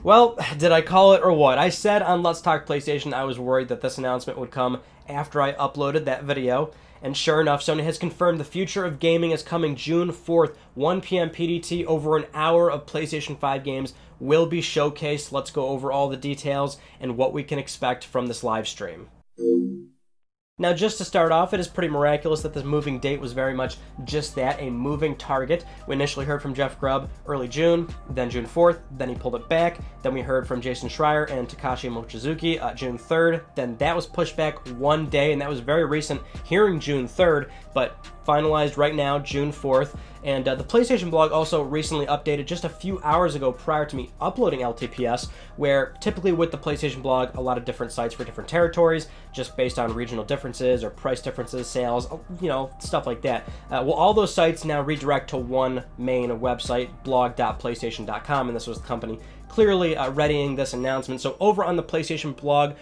Well, did I call it or what? I said on Let's Talk PlayStation I was worried that this announcement would come after I uploaded that video, and sure enough, Sony has confirmed the future of gaming is coming June 4th, 1 p.m. PDT. Over an hour of PlayStation 5 games will be showcased. Let's go over all the details and what we can expect from this live stream. Now, just to start off, it is pretty miraculous that this moving date was very much just that, a moving target. We initially heard from Jeff Grubb early June, then June 4th, then he pulled it back. Then we heard from Jason Schreier and Takashi Mochizuki June 3rd. Then that was pushed back one day, and that was very recent, hearing June 3rd, but finalized right now, June 4th. And the PlayStation blog also recently updated just a few hours ago prior to me uploading LTPS, where typically with the PlayStation blog, a lot of different sites for different territories, just based on regional differences or price differences, sales, stuff like that. Well, all those sites now redirect to one main website, blog.playstation.com, and this was the company clearly readying this announcement. So over on the PlayStation blog,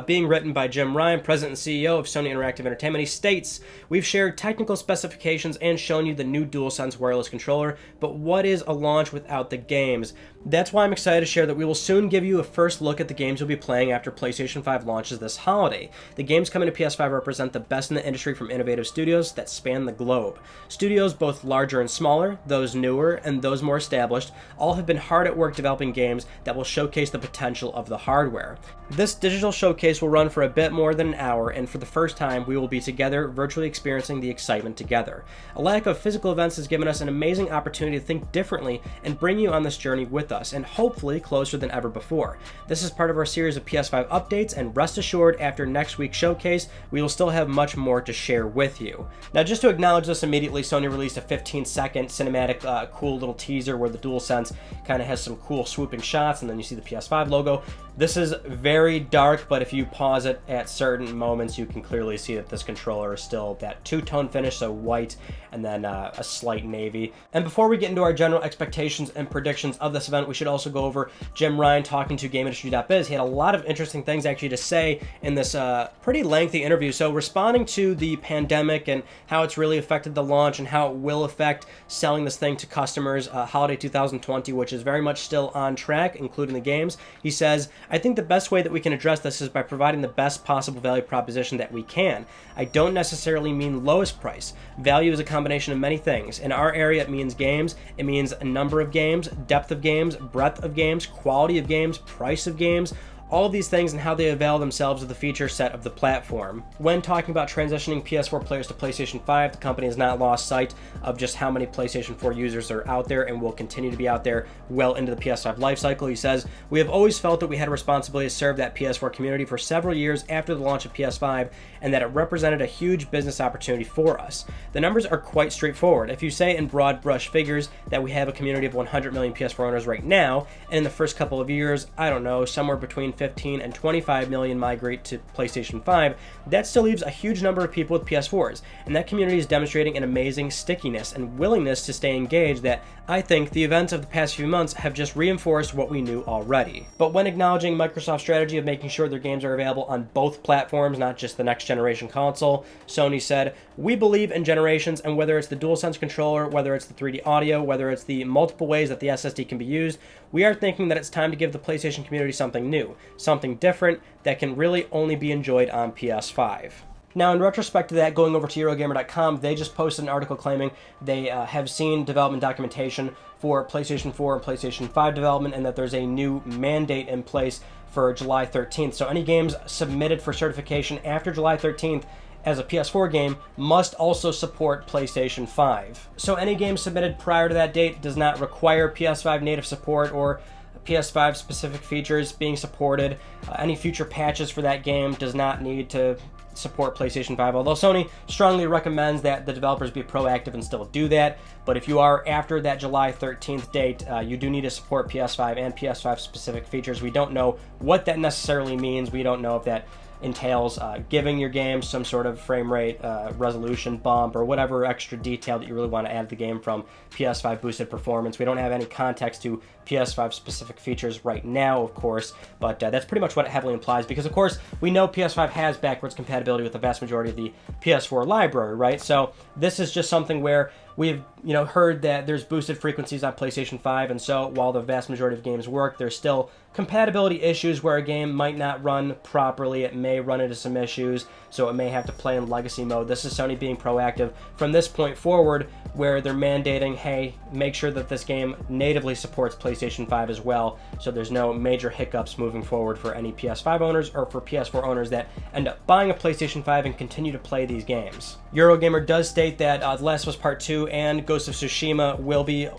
being written by Jim Ryan, President and CEO of Sony Interactive Entertainment, he states, "We've shared technical specifications and shown you the new DualSense wireless controller, but what is a launch without the games? That's why I'm excited to share that we will soon give you a first look at the games you'll be playing after PlayStation 5 launches this holiday. The games coming to PS5 represent the best in the industry from innovative studios that span the globe. Studios both larger and smaller, those newer and those more established, all have been hard at work developing games that will showcase the potential of the hardware. This digital showcase will run for a bit more than an hour, and for the first time, we will be together, virtually experiencing the excitement together. A lack of physical events has given us an amazing opportunity to think differently and bring you on this journey with us, and hopefully closer than ever before. This is part of our series of PS5 updates, and rest assured, after next week's showcase, we will still have much more to share with you." Now, just to acknowledge this immediately, Sony released a 15-second cinematic, cool little teaser where the DualSense kind of has some cool swooping shots, and then you see the PS5 logo. This is very dark, but if you pause it at certain moments, you can clearly see that this controller is still that two-tone finish, so white and then a slight navy. And before we get into our general expectations and predictions of this event, we should also go over Jim Ryan talking to GameIndustry.biz. He had a lot of interesting things actually to say in this pretty lengthy interview. So responding to the pandemic and how it's really affected the launch and how it will affect selling this thing to customers holiday 2020, which is very much still on track, including the games. He says, "I think the best way that we can address this is by providing the best possible value proposition that we can. I don't necessarily mean lowest price. Value is a combination of many things. In our area, it means games. It means a number of games, depth of games, breadth of games, quality of games, price of games, all of these things and how they avail themselves of the feature set of the platform." When talking about transitioning PS4 players to PlayStation 5, the company has not lost sight of just how many PlayStation 4 users are out there and will continue to be out there well into the PS5 lifecycle. He says, "We have always felt that we had a responsibility to serve that PS4 community for several years after the launch of PS5, and that it represented a huge business opportunity for us. The numbers are quite straightforward. If you say in broad brush figures that we have a community of 100 million PS4 owners right now, and in the first couple of years, I don't know, somewhere between 15 and 25 million migrate to PlayStation 5, that still leaves a huge number of people with PS4s, and that community is demonstrating an amazing stickiness and willingness to stay engaged that I think the events of the past few months have just reinforced what we knew already." But when acknowledging Microsoft's strategy of making sure their games are available on both platforms, not just the next generation console, Sony said, "We believe in generations, and whether it's the DualSense controller, whether it's the 3D audio, whether it's the multiple ways that the SSD can be used, we are thinking that it's time to give the PlayStation community something new, something different that can really only be enjoyed on PS5. Now, in retrospect to that, going over to Eurogamer.com, they just posted an article claiming they have seen development documentation for PlayStation 4 and PlayStation 5 development, and that there's a new mandate in place for July 13th. So any games submitted for certification after July 13th as a PS4 game must also support PlayStation 5. So any game submitted prior to that date does not require PS5 native support or PS5 specific features being supported. Any future patches for that game does not need to support PlayStation 5, although Sony strongly recommends that the developers be proactive and still do that. But if you are after that July 13th date, you do need to support PS5 and PS5 specific features. We don't know what that necessarily means. We don't know if that entails giving your game some sort of frame rate resolution bump or whatever extra detail that you really want to add to the game from PS5 boosted performance. We don't have any context to PS5 specific features right now, of course, but that's pretty much what it heavily implies, because of course we know PS5 has backwards compatibility with the vast majority of the PS4 library, right? So this is just something where we've heard that there's boosted frequencies on PlayStation 5, and so while the vast majority of games work, there's still compatibility issues where a game might not run properly. It may run into some issues, so it may have to play in legacy mode. This is Sony being proactive from this point forward, where they're mandating, hey, make sure that this game natively supports PlayStation 5 as well, so there's no major hiccups moving forward for any PS5 owners or for PS4 owners that end up buying a PlayStation 5 and continue to play these games. Eurogamer does state that The Last of Us Part 2 and Ghost of Tsushima will be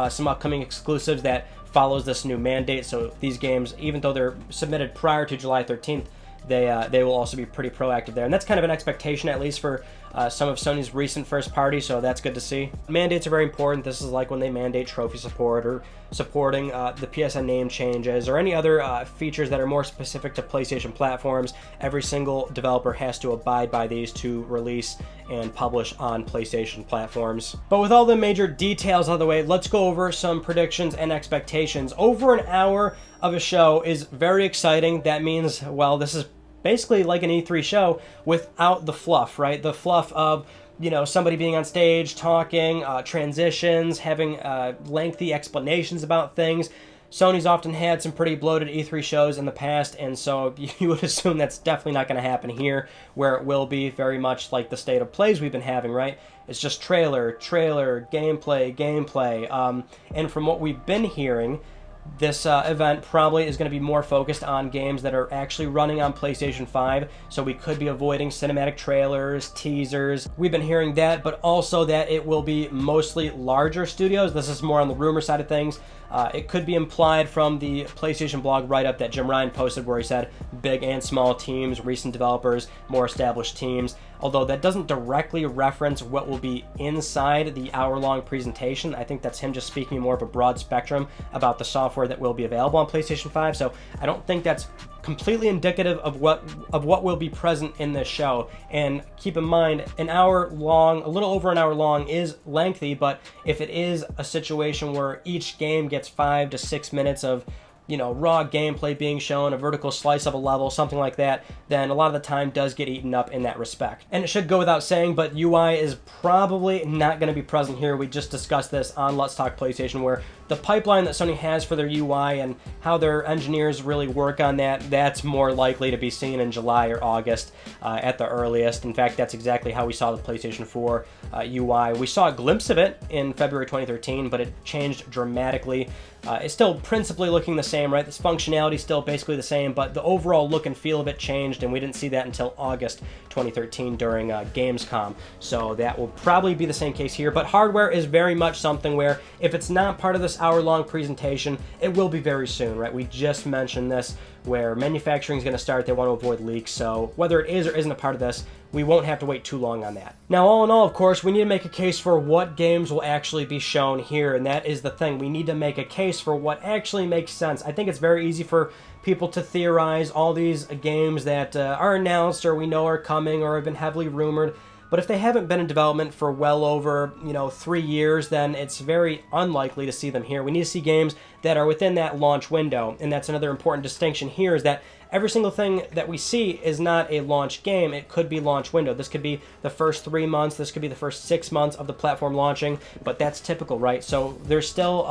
some upcoming exclusives that follows this new mandate. So these games, even though they're submitted prior to July 13th, they will also be pretty proactive there. And that's kind of an expectation, at least for some of Sony's recent first party, so that's good to see. Mandates are very important. This is like when they mandate trophy support or supporting the PSN name changes or any other features that are more specific to PlayStation platforms. Every single developer has to abide by these to release and publish on PlayStation platforms. But with all the major details out of the way, let's go over some predictions and expectations. Over an hour of a show is very exciting. That means, well, this is basically like an E3 show without the fluff, right? The fluff of, somebody being on stage, talking, transitions, having lengthy explanations about things. Sony's often had some pretty bloated E3 shows in the past, and so you would assume that's definitely not going to happen here, where it will be very much like the state of plays we've been having, right? It's just trailer, gameplay. And from what we've been hearing, this event probably is going to be more focused on games that are actually running on PlayStation 5, so we could be avoiding cinematic trailers, teasers. We've been hearing that, but also that it will be mostly larger studios. This is more on the rumor side of things. It could be implied from the PlayStation blog write-up that Jim Ryan posted, where he said big and small teams, recent developers, more established teams. Although that doesn't directly reference what will be inside the hour-long presentation. I think that's him just speaking more of a broad spectrum about the software that will be available on PlayStation 5. So I don't think that's completely indicative of what will be present in this show. And keep in mind, an hour long, a little over an hour long, is lengthy, but if it is a situation where each game gets 5 to 6 minutes of raw gameplay being shown, a vertical slice of a level, something like that, then a lot of the time does get eaten up in that respect. And it should go without saying, but UI is probably not going to be present here. We just discussed this on Let's Talk PlayStation, where the pipeline that Sony has for their UI and how their engineers really work on that's more likely to be seen in July or August at the earliest. In fact, that's exactly how we saw the PlayStation 4 UI. We saw a glimpse of it in February 2013, but it changed dramatically. It's still principally looking the same, right? This functionality is still basically the same, but the overall look and feel of it changed, and we didn't see that until August 2013 during Gamescom. So that will probably be the same case here, but hardware is very much something where if it's not part of this hour-long presentation, it will be very soon, right? We just mentioned this, where manufacturing is going to start. They want to avoid leaks, so whether it is or isn't a part of this, we won't have to wait too long on that. Now, all in all, of course, we need to make a case for what games will actually be shown here, and that is the thing. We need to make a case for what actually makes sense. I think it's very easy for people to theorize all these games that are announced or we know are coming or have been heavily rumored. But if they haven't been in development for well over, 3 years, then it's very unlikely to see them here. We need to see games that are within that launch window. And that's another important distinction here, is that every single thing that we see is not a launch game. It could be launch window. This could be the first 3 months. This could be the first 6 months of the platform launching. But that's typical, right? So there's still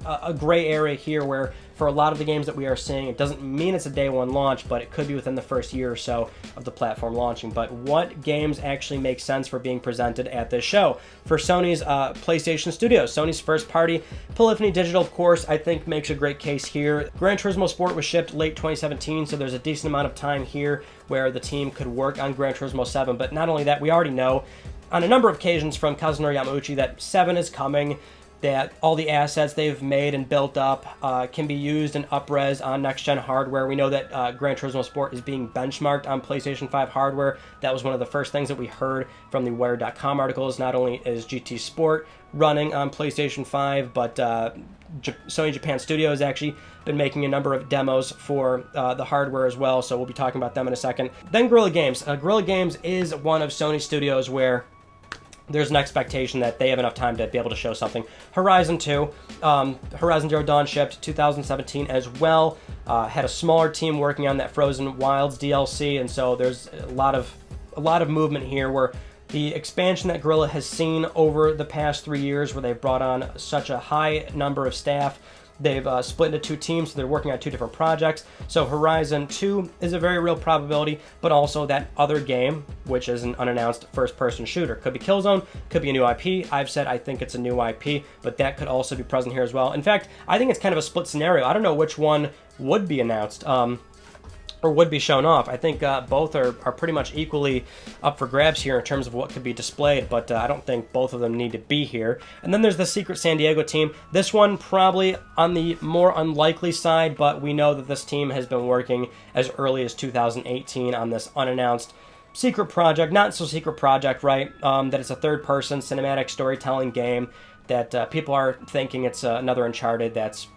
a gray area here where for a lot of the games that we are seeing, it doesn't mean it's a day one launch, but it could be within the first year or so of the platform launching. But what games actually make sense for being presented at this show? For Sony's PlayStation Studios, Sony's first party, Polyphony Digital, of course, I think makes a great case here. Gran Turismo Sport was shipped late 2017, so there's a decent amount of time here where the team could work on Gran Turismo 7. But not only that, we already know on a number of occasions from Kazunori Yamauchi that 7 is coming, that all the assets they've made and built up can be used and up-res on next-gen hardware. We know that Gran Turismo Sport is being benchmarked on PlayStation 5 hardware. That was one of the first things that we heard from the Wired.com articles. Not only is GT Sport running on PlayStation 5, but Sony Japan Studio has actually been making a number of demos for the hardware as well, so we'll be talking about them in a second. Then Guerrilla Games. Guerrilla Games is one of Sony's studios where there's an expectation that they have enough time to be able to show something. Horizon 2, Horizon Zero Dawn shipped 2017 as well. Had a smaller team working on that Frozen Wilds DLC, and so there's a lot of movement here where the expansion that Guerrilla has seen over the past 3 years, where they've brought on such a high number of staff. They've split into 2 teams, so they're working on 2 different projects. So Horizon 2 is a very real probability, but also that other game, which is an unannounced first-person shooter. Could be Killzone, could be a new IP. I've said I think it's a new IP, but that could also be present here as well. In fact, I think it's kind of a split scenario. I don't know which one would be announced. Or would be shown off. I think both are pretty much equally up for grabs here in terms of what could be displayed, but I don't think both of them need to be here. And then there's the Secret San Diego team. This one probably on the more unlikely side, but we know that this team has been working as early as 2018 on this unannounced secret project, not so secret project, right? That it's a third-person cinematic storytelling game that people are thinking it's another Uncharted that's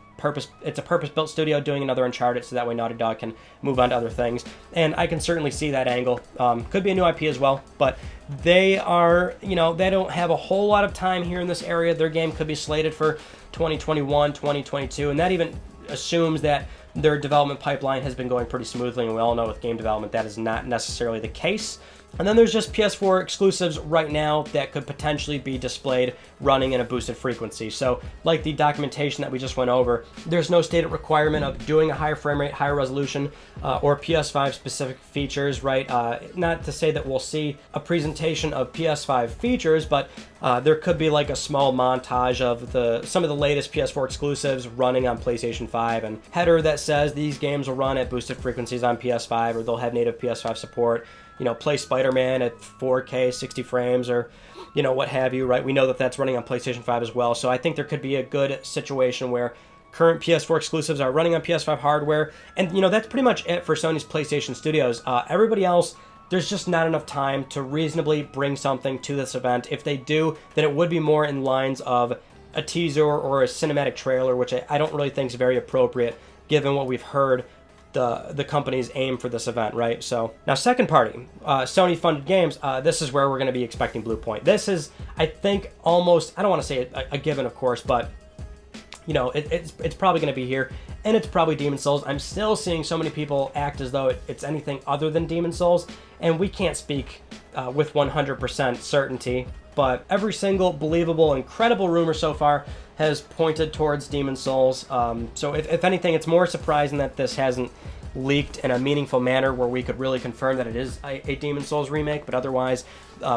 it's a purpose-built studio doing another Uncharted, so that way Naughty Dog can move on to other things. And I can certainly see that angle. Could be a new IP as well, but they are, they don't have a whole lot of time here in this area. Their game could be slated for 2021, 2022, and that even assumes that their development pipeline has been going pretty smoothly, and we all know with game development that is not necessarily the case. And then there's just PS4 exclusives right now that could potentially be displayed running in a boosted frequency. So like the documentation that we just went over, there's no stated requirement of doing a higher frame rate, higher resolution, or PS5 specific features, right? Not to say that we'll see a presentation of PS5 features, but there could be like a small montage of some of the latest PS4 exclusives running on PlayStation 5, and header that says these games will run at boosted frequencies on PS5, or they'll have native PS5 support. Play Spider-Man at 4K, 60 frames, or, what have you, right? We know that that's running on PlayStation 5 as well. So I think there could be a good situation where current PS4 exclusives are running on PS5 hardware. And, that's pretty much it for Sony's PlayStation Studios. Everybody else, there's just not enough time to reasonably bring something to this event. If they do, then it would be more in lines of a teaser or a cinematic trailer, which I don't really think is very appropriate given what we've heard the company's aim for this event, right? So now, second party, Sony funded games. This is where we're going to be expecting Blue Point. This is, I think, almost, I don't want to say a given, of course, but it's probably going to be here, and it's probably Demon's Souls. I'm still seeing so many people act as though it's anything other than Demon's Souls, and we can't speak with 100% certainty, but every single believable and credible rumor so far has pointed towards Demon's Souls. So if anything, it's more surprising that this hasn't leaked in a meaningful manner where we could really confirm that it is a Demon's Souls remake, but otherwise,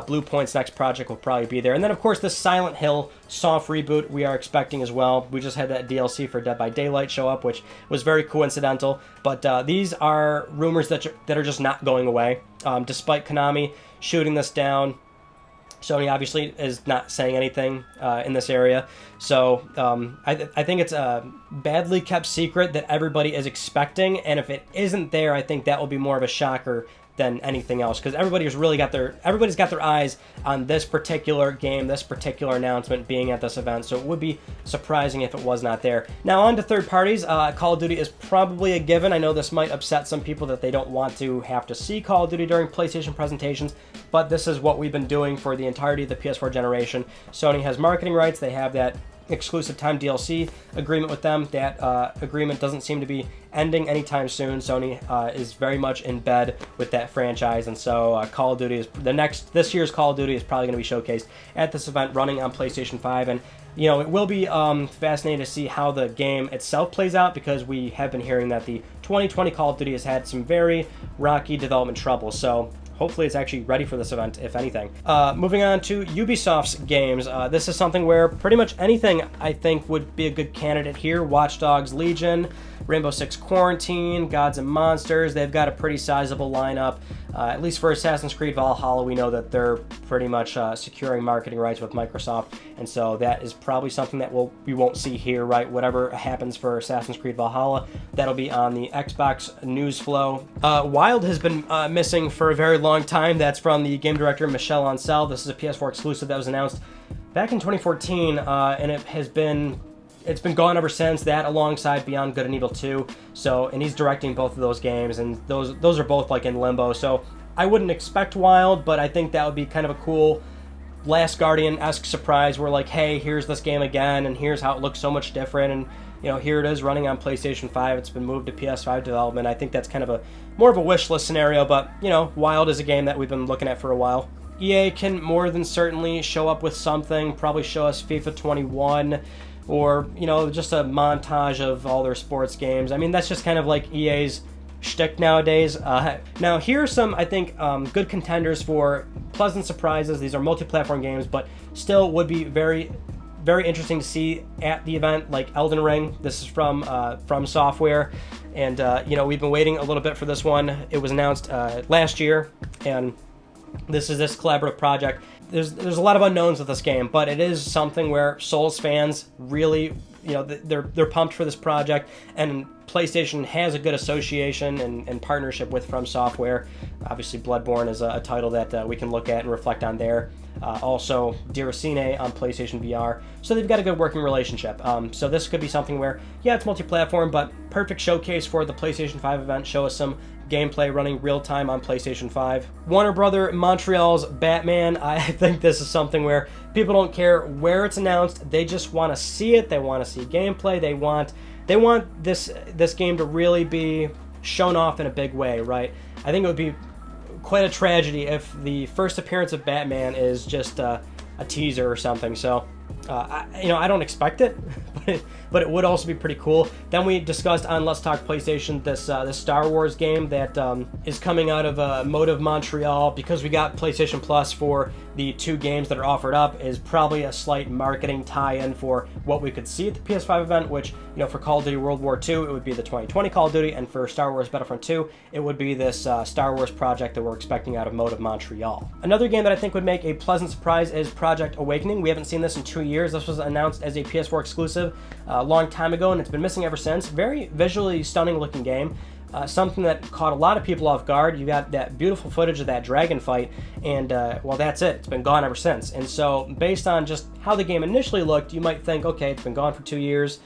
Blue Point's next project will probably be there. And then, of course, the Silent Hill soft reboot we are expecting as well. We just had that DLC for Dead by Daylight show up, which was very coincidental, but these are rumors that are just not going away. Despite Konami shooting this down, Sony obviously is not saying anything in this area. So I think it's a badly kept secret that everybody is expecting, and if it isn't there, I think that will be more of a shocker than anything else, because everybody's got their eyes on this particular game, this particular announcement being at this event, so it would be surprising if it was not there. Now on to third parties. Call of Duty is probably a given. I know this might upset some people that they don't want to have to see Call of Duty during PlayStation presentations, but this is what we've been doing for the entirety of the PS4 generation. Sony has marketing rights. They have that exclusive time DLC agreement with them. That agreement doesn't seem to be ending anytime soon. Sony is very much in bed with that franchise, and so Call of Duty is this year's Call of Duty is probably going to be showcased at this event running on PlayStation 5, and it will be fascinating to see how the game itself plays out, because we have been hearing that the 2020 Call of Duty has had some very rocky development trouble. So hopefully it's actually ready for this event, if anything. Moving on to Ubisoft's games. This is something where pretty much anything I think would be a good candidate here. Watch Dogs Legion, Rainbow Six Quarantine, Gods and Monsters. They've got a pretty sizable lineup. At least for Assassin's Creed Valhalla, we know that they're pretty much securing marketing rights with Microsoft, and so that is probably something that we won't see here, right? Whatever happens for Assassin's Creed Valhalla, that'll be on the Xbox news flow. Wild has been missing for a very long time. That's from the game director Michel Ancel. This is a PS4 exclusive that was announced back in 2014, and it's been gone ever since. That alongside Beyond Good and Evil 2. And he's directing both of those games, and those are both like in limbo. So I wouldn't expect Wild, but I think that would be kind of a cool Last Guardian-esque surprise where like, hey, here's this game again, and here's how it looks so much different, and here it is running on PlayStation 5. It's been moved to PS5 development. I think that's kind of more of a wish list scenario, but Wild is a game that we've been looking at for a while. EA can more than certainly show up with something, probably show us FIFA 21, or, you know, just a montage of all their sports games. I mean, that's just kind of like EA's shtick nowadays. Now, here are some, I think, good contenders for pleasant surprises. These are multi-platform games, but still would be very, very interesting to see at the event, like Elden Ring. This is from Software, and you know, we've been waiting a little bit for this one. It was announced last year, and this is this collaborative project. There's a lot of unknowns with this game, but it is something where Souls fans really, you know, they're pumped for this project, and PlayStation has a good association and partnership with From Software. Obviously, Bloodborne is a title that we can look at and reflect on there. Also, Diracine on PlayStation VR. So they've got a good working relationship. So this could be something where, yeah, it's multi-platform, but perfect showcase for the PlayStation 5 event. Show us some gameplay running real-time on PlayStation 5. Warner Brother Montreal's Batman. I think this is something where people don't care where it's announced. They just want to see it. They want to see gameplay. They want this game to really be shown off in a big way, right? I think it would be quite a tragedy if the first appearance of Batman is just a teaser or something. So, I don't expect it, but it would also be pretty cool. Then we discussed on Let's Talk PlayStation this Star Wars game that is coming out of Motive Montreal, because we got PlayStation Plus for the 2 games that are offered up, is probably a slight marketing tie-in for what we could see at the PS5 event, which, you know, for Call of Duty World War II, it would be the 2020 Call of Duty, and for Star Wars Battlefront 2, it would be this Star Wars project that we're expecting out of Motive Montreal. Another game that I think would make a pleasant surprise is Project Awakening. We haven't seen this in 2 years. This was announced as a PS4 exclusive a long time ago, and it's been missing ever since. Very visually stunning looking game. Something that caught a lot of people off guard. You got that beautiful footage of that dragon fight, and well, that's it. It's been gone ever since. And so, based on just how the game initially looked, you might think, okay, it's been gone for 2 years.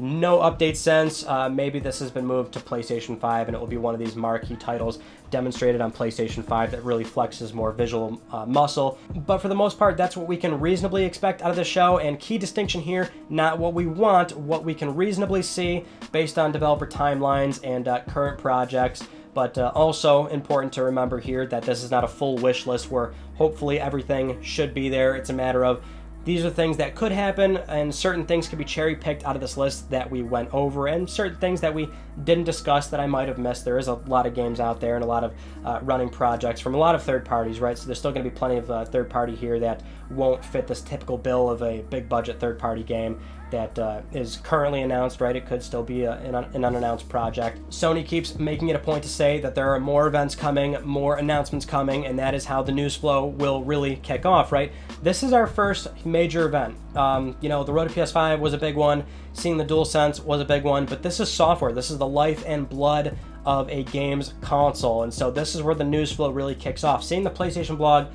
No update since. Maybe this has been moved to PlayStation 5, and it will be one of these marquee titles demonstrated on PlayStation 5 that really flexes more visual muscle. But for the most part, that's what we can reasonably expect out of the show. And key distinction here, not what we want, what we can reasonably see based on developer timelines and current projects. But also important to remember here that this is not a full wish list where hopefully everything should be there. It's a matter of, these are things that could happen, and certain things could be cherry-picked out of this list that we went over, and certain things that we didn't discuss that I might have missed. There is a lot of games out there and a lot of running projects from a lot of third parties, right? So there's still going to be plenty of third party here that won't fit this typical bill of a big-budget third-party game that is currently announced, right? It could still be an unannounced project. Sony keeps making it a point to say that there are more events coming, more announcements coming, and that is how the news flow will really kick off, right? This is our first major event. You know, the road to PS5 was a big one. Seeing the DualSense was a big one, but this is software. This is the life and blood of a game's console, and so this is where the news flow really kicks off. Seeing the PlayStation blog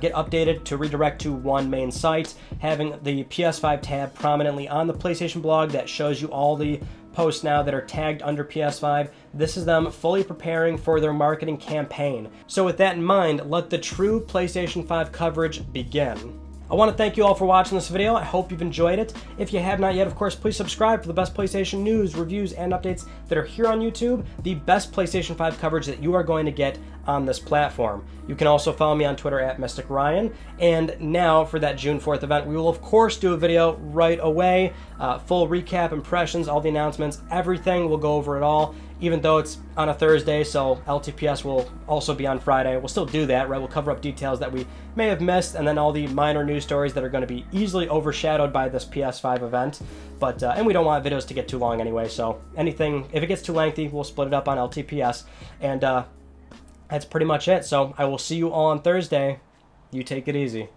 get updated to redirect to one main site, having the PS5 tab prominently on the PlayStation blog that shows you all the posts now that are tagged under PS5. This is them fully preparing for their marketing campaign. So with that in mind, let the true PlayStation 5 coverage begin. I want to thank you all for watching this video. I hope you've enjoyed it. If you have not yet, of course, please subscribe for the best PlayStation news, reviews, and updates that are here on YouTube, the best PlayStation 5 coverage that you are going to get on this platform. You can also follow me on Twitter at Mystic Ryan. And now for that June 4th event, we will of course do a video right away. Full recap, impressions, all the announcements, everything. We'll go over it all. Even though it's on a Thursday, so LTPS will also be on Friday. We'll still do that, right? We'll cover up details that we may have missed, and then all the minor news stories that are going to be easily overshadowed by this PS5 event. But and we don't want videos to get too long anyway, so anything, if it gets too lengthy, we'll split it up on LTPS. And that's pretty much it. So I will see you all on Thursday. You take it easy.